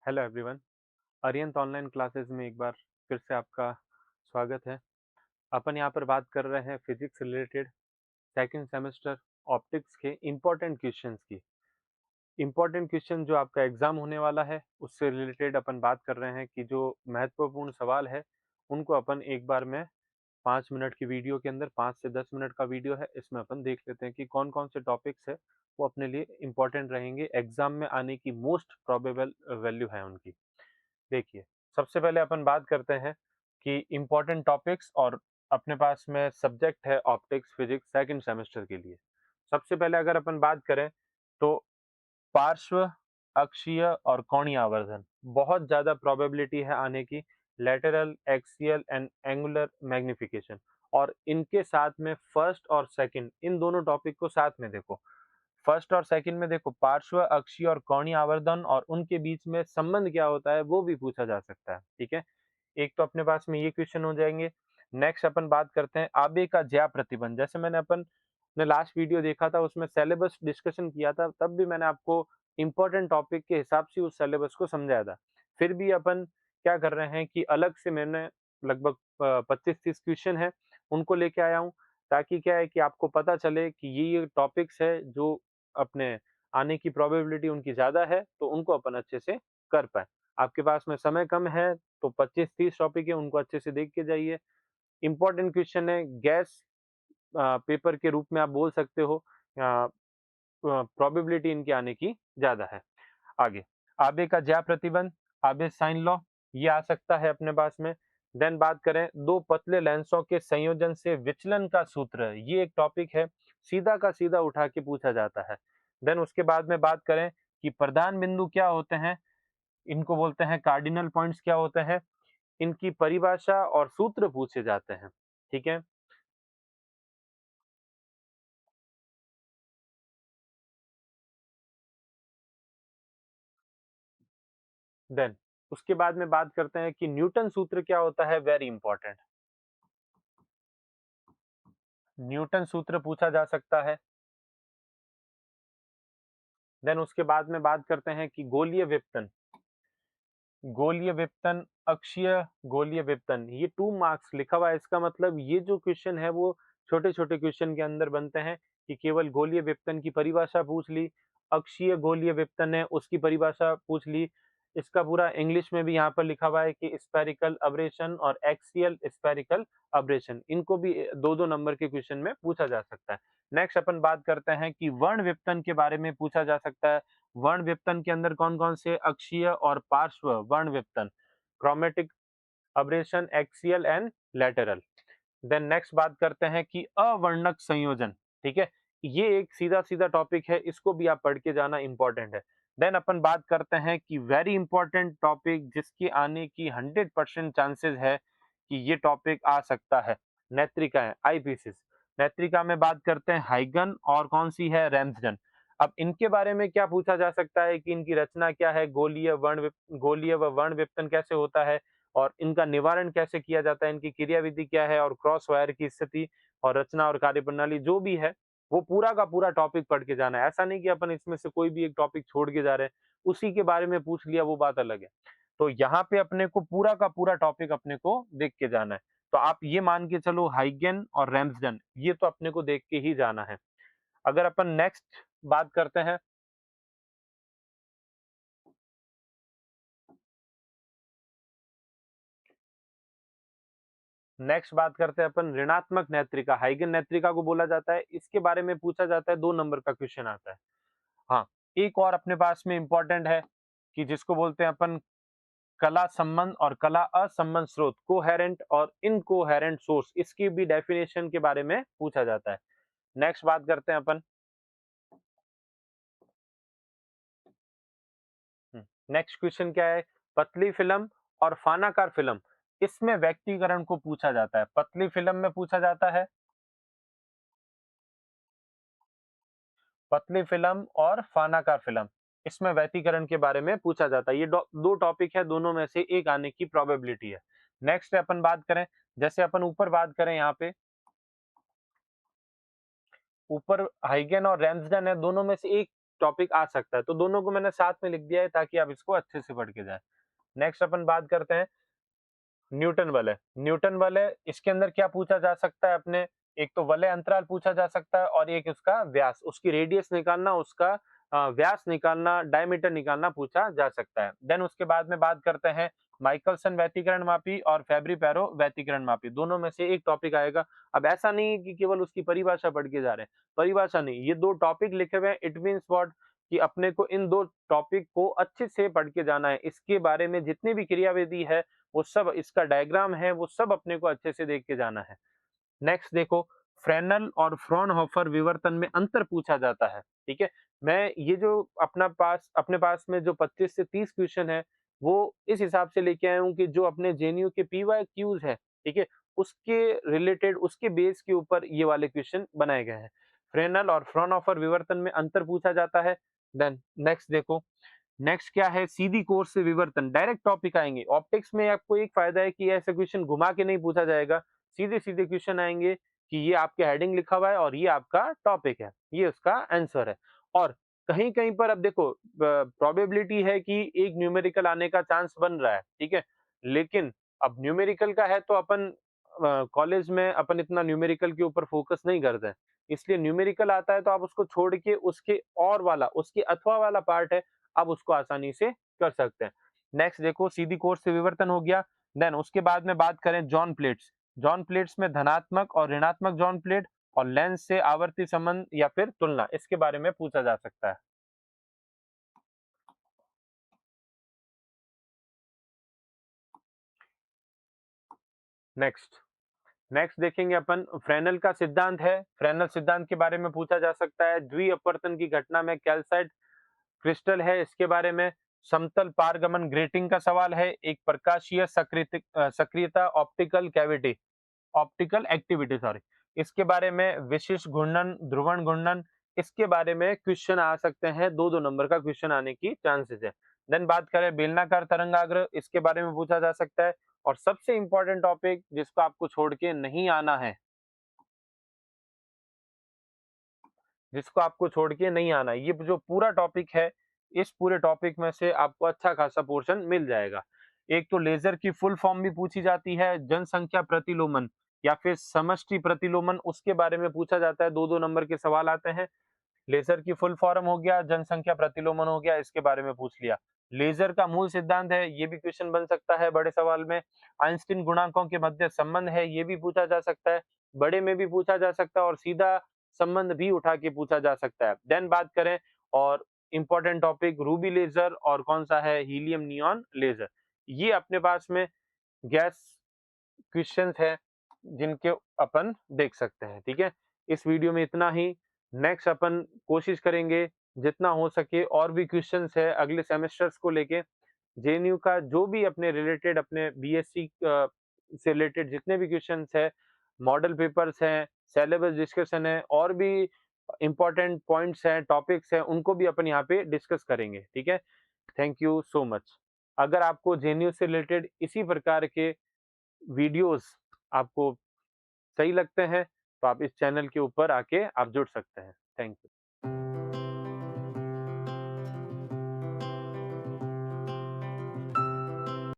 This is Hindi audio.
Hello everyone. Ariyant online classes में एक बार फिर से आपका स्वागत है। अपन यहाँ पर बात कर रहे हैं physics related second semester optics के इम्पोर्टेंट क्वेश्चंस की। इम्पोर्टेंट क्वेश्चन जो आपका एग्जाम होने वाला है उससे रिलेटेड अपन बात कर रहे हैं कि जो महत्वपूर्ण सवाल है उनको अपन एक बार में 5 मिनट की वीडियो के अंदर 5 से 10 मिनट का वीडियो है, इसमें अपन देख लेते हैं कि कौन कौन से टॉपिक्स है वो अपने लिए इम्पोर्टेंट रहेंगे, एग्जाम में आने की मोस्ट प्रोबेबल वैल्यू है उनकी। देखिए, सबसे पहले अपन बात करते हैं कि इम्पोर्टेंट टॉपिक्स और अपने पास में सब्जेक्ट है ऑप्टिक्स फिजिक्स सेकंड सेमेस्टर के लिए। सबसे पहले अगर अपन बात करें तो पार्श्व, अक्षीय और कोणीय आवर्धन बहुत ज़्यादा प्रोबेबिलिटी है आने की, lateral, axial and angular magnification. और इनके साथ में फर्स्ट और सेकंड इन दोनों टॉपिक को साथ में देखो। फर्स्ट और सेकंड में देखो पार्श्व, अक्षीय और कोणीय आवर्धन और उनके बीच में संबंध क्या होता है वो भी पूछा जा सकता है। ठीक है, एक तो अपने पास में ये क्वेश्चन हो जाएंगे। नेक्स्ट अपन बात करते हैं आबे का ज्या प्रतिबंध। जैसे मैंने अपन ने लास्ट वीडियो देखा था उसमें सिलेबस डिस्कशन किया था, तब भी मैंने आपको इंपॉर्टेंट टॉपिक के हिसाब से उस सिलेबस को समझाया था। फिर भी अपन क्या कर रहे हैं कि अलग से मैंने लगभग 25-30 क्वेश्चन है उनको लेके आया हूँ, ताकि क्या है कि आपको पता चले कि ये टॉपिक्स है जो अपने आने की प्रोबेबिलिटी उनकी ज़्यादा है, तो उनको अपन अच्छे से कर पाएँ। आपके पास में समय कम है, तो 25-30 टॉपिक है, उनको अच्छे से देख के जाइए। इम्पोर्टेंट क्वेश्चन है, गैस पेपर के रूप में आप बोल सकते हो। प्रोबेबिलिटी इनके आने की ज़्यादा है। आगे, आबे का ज्या प्रतिबंध, आबे साइन लॉ, ये आ सकता है अपने पास में। देन बात करें दो पतले लेंसों के संयोजन से विचलन का सूत्र, ये एक टॉपिक है, सीधा का सीधा उठा के पूछा जाता है। देन उसके बाद में बात करें कि प्रधान बिंदु क्या होते हैं, इनको बोलते हैं कार्डिनल पॉइंट्स क्या होते हैं, इनकी परिभाषा और सूत्र पूछे जाते हैं। ठीक है, देन उसके बाद में बात करते हैं कि न्यूटन सूत्र क्या होता है, वेरी इंपॉर्टेंट। न्यूटन सूत्र पूछा जा सकता है। देन उसके बाद में बात करते हैं कि गोलीय विपतन, गोलीय विपतन, अक्षीय गोलीय विपतन, ये 2 मार्क्स लिखा हुआ है। इसका मतलब ये जो क्वेश्चन है वो छोटे छोटे क्वेश्चन के अंदर बनते हैं कि केवल गोलीय विपतन की परिभाषा पूछ ली, अक्षीय गोलीय विपतन है उसकी परिभाषा पूछ ली। इसका पूरा इंग्लिश में भी यहाँ पर लिखा हुआ है कि स्पेरिकल अब्रेशन और एक्सियल स्पेरिकल अब्रेशन, इनको भी 2-2 नंबर के क्वेश्चन में पूछा जा सकता है। नेक्स्ट अपन बात करते हैं कि वर्ण विपतन के बारे में पूछा जा सकता है। वर्ण विपतन के अंदर कौन-कौन से अक्षीय और पार्श्व वर्ण विपतन, chromatic aberration, axial and lateral. Then next बात करते हैं कि अवर्णक संयोजन। ठीक है, ये एक सीधा-सीधा टॉपिक है, इसको भी आप पढ़ के जाना इंपॉर्टेंट है। देन अपन बात करते हैं कि वेरी इंपॉर्टेंट टॉपिक जिसकी आने की 100% चांसेस है कि ये टॉपिक आ सकता है, नेत्रिकाएँ, आईपीसेस। नेत्रिका में बात करते हैं हाइगन और कौन-सी है, रैम्सडन। अब इनके बारे में क्या पूछा जा सकता है कि इनकी रचना क्या है, गोलीय व वर्ण विपतन कैसे होता है और इनका निवारण कैसे किया जाता है, इनकी क्रियाविधि क्या है और क्रॉस वायर की स्थिति और रचना और कार्यप्रणाली जो भी है, वो पूरा का पूरा टॉपिक पढ़ के जाना है। ऐसा नहीं कि अपन इसमें से कोई भी एक टॉपिक छोड़ के जा रहे हैं, उसी के बारे में पूछ लिया वो बात अलग है। तो यहाँ पे अपने को पूरा का पूरा टॉपिक अपने को देख के जाना है। तो आप ये मान के चलो हाइगन और रैम्सडन ये तो अपने को देख के ही जाना है। अगर अपन नेक्स्ट बात करते हैं, नेक्स्ट बात करते हैं अपन ऋणात्मक नेत्रिका, हाइगन नेत्रिका को बोला जाता है, इसके बारे में पूछा जाता है, 2 नंबर का क्वेश्चन आता है। हाँ, एक और अपने पास में इंपॉर्टेंट है कि जिसको बोलते हैं अपन कला संबंध और कला असंबंध स्रोत, कोहेरेंट और इनकोहेरेंट सोर्स, इसकी भी डेफिनेशन के बारे में पूछा जाता है। नेक्स्ट बात करते हैं अपन, नेक्स्ट क्वेश्चन क्या है, पतली फिल्म और फानाकार फिल्म, इसमें व्यक्तीकरण को पूछा जाता है। पतली फिल्म में पूछा जाता है, पतली फिल्म और फानाकार फिल्म, इसमें व्यतीकरण के बारे में पूछा जाता है। ये दो टॉपिक है, दोनों में से एक आने की प्रोबेबिलिटी है। नेक्स्ट अपन बात करें, जैसे अपन ऊपर बात करें यहाँ पे, ऊपर हाइगन और रैम्सडन है, दोनों में से एक टॉपिक आ सकता है, तो दोनों को मैंने साथ में लिख दिया है ताकि आप इसको अच्छे से पढ़ के जाएँ। नेक्स्ट अपन बात करते हैं न्यूटन वलय। न्यूटन वलय इसके अंदर क्या पूछा जा सकता है अपने, एक तो वलय अंतराल पूछा जा सकता है और एक उसका व्यास, उसकी रेडियस निकालना, उसका व्यास निकालना, डायमीटर निकालना पूछा जा सकता है। देन उसके बाद में बात करते हैं माइकलसन व्यतिकरण मापी और फेब्री-पेरो व्यतिकरण मापी, दोनों में से एक टॉपिक आएगा। अब ऐसा नहीं है कि केवल उसकी परिभाषा पढ़ के जा रहे हैं, परिभाषा नहीं, ये 2 टॉपिक लिखे हुए हैं, इट मीन्स व्हाट कि अपने को इन 2 टॉपिक को अच्छे से पढ़ के जाना है। इसके बारे में जितनी भी क्रियाविधि है वो सब, इसका डायग्राम है वो सब अपने को अच्छे से देख के जाना है। नेक्स्ट देखो, फ्रेनेल और फ्रॉनहोफर विवर्तन में अंतर पूछा जाता है, ठीक है? मैं ये जो अपने पास में जो 25 से 30 क्वेश्चन है, वो इस हिसाब से लेके आया हूँ कि जो अपने जेएनयू के पीवाईक्यूज है, ठीक है? उसके रिलेटेड, उसके बेस के ऊपर ये वाले क्वेश्चन बनाए गए हैं। फ्रेनेल और फ्रॉनहोफर विवर्तन में अंतर पूछा जाता है। देन नेक्स्ट देखो, नेक्स्ट क्या है, सीधी कोर्स से विवर्तन, डायरेक्ट टॉपिक आएंगे। ऑप्टिक्स में आपको एक फायदा है कि ऐसे क्वेश्चन घुमा के नहीं पूछा जाएगा, सीधे सीधे क्वेश्चन आएंगे कि ये आपके हेडिंग लिखा हुआ है और ये आपका टॉपिक है, ये उसका आंसर है। और कहीं कहीं पर अब देखो प्रोबेबिलिटी है कि एक न्यूमेरिकल आने का चांस बन रहा है, ठीक है, लेकिन अब न्यूमेरिकल का है तो अपन कॉलेज में अपन इतना न्यूमेरिकल के ऊपर फोकस नहीं करते हैं, इसलिए न्यूमेरिकल आता है तो आप उसको छोड़ के उसके और वाला, उसके अथवा वाला पार्ट है, आप उसको आसानी से कर सकते हैं। नेक्स्ट देखो, सीधी कोर्स से विवर्तन हो गया। देन उसके बाद में बात करें जॉन प्लेट्स, जॉन प्लेट्स में धनात्मक और ऋणात्मक जॉन प्लेट और लेंस से आवर्ती संबंध या फिर तुलना, इसके बारे में पूछा जा सकता है। नेक्स्ट नेक्स्ट देखेंगे अपन फ्रेनेल का सिद्धांत है, फ्रेनेल सिद्धांत के बारे में पूछा जा सकता है। द्विअपवर्तन की घटना में कैल्साइट क्रिस्टल है, इसके बारे में। समतल पारगमन ग्रेटिंग का सवाल है। एक प्रकाशीय सक्रियता optical cavity, optical activity sorry, इसके बारे में। विशिष्ट घूर्णन, ध्रुवण घूर्णन, इसके बारे में क्वेश्चन आ सकते हैं, 2-2 नंबर का क्वेश्चन आने की चांसेस है। देन बात करें बेलनाकार तरंगाग्र, इसके बारे में पूछा जा सकता है। और सबसे इंपॉर्टेंट टॉपिक जिसको आपको छोड़ के नहीं आना है, जिसको आपको छोड़ के नहीं आना है, ये जो पूरा टॉपिक है, इस पूरे टॉपिक में से आपको अच्छा खासा पोर्शन मिल जाएगा। एक तो लेजर की फुल फॉर्म भी पूछी जाती है, जनसंख्या प्रतिलोमन या फिर समष्टि प्रतिलोमन, उसके बारे में पूछा जाता है, 2-2 नंबर के सवाल आते हैं। लेजर की फुल फॉर्म हो गया, जनसंख्या प्रतिलोमन हो गया, इसके बारे में पूछ लिया। लेजर का मूल सिद्धांत है, ये भी क्वेश्चन बन सकता है बड़े सवाल में। आइंस्टीन गुणांकों के मध्य संबंध है, ये भी पूछा जा सकता है, बड़े में भी पूछा जा सकता है और सीधा संबंध भी उठा के पूछा जा सकता है। देन बात करें और इंपॉर्टेंट टॉपिक रूबी लेजर और कौन सा है, हीलियम नियॉन लेजर, ये अपने पास में गैस क्वेश्चंस है जिनके अपन देख सकते हैं, ठीक है। इस वीडियो में इतना ही। नेक्स्ट अपन कोशिश करेंगे जितना हो सके और भी क्वेश्चंस है अगले सेमेस्टर्स को लेके, जेएनयू का जो भी अपने रिलेटेड, अपने बीएससी से रिलेटेड जितने भी क्वेश्चंस है, मॉडल पेपर्स हैं, सिलेबस डिस्कशन है और भी इंपॉर्टेंट पॉइंट्स हैं, टॉपिक्स हैं, उनको भी अपन यहाँ पे डिस्कस करेंगे, ठीक है। Thank you so much. अगर आपको जेएनयू से रिलेटेड इसी प्रकार के वीडियोस आपको सही लगते हैं तो आप इस चैनल के ऊपर आके आप जुड़ सकते हैं। Thank you.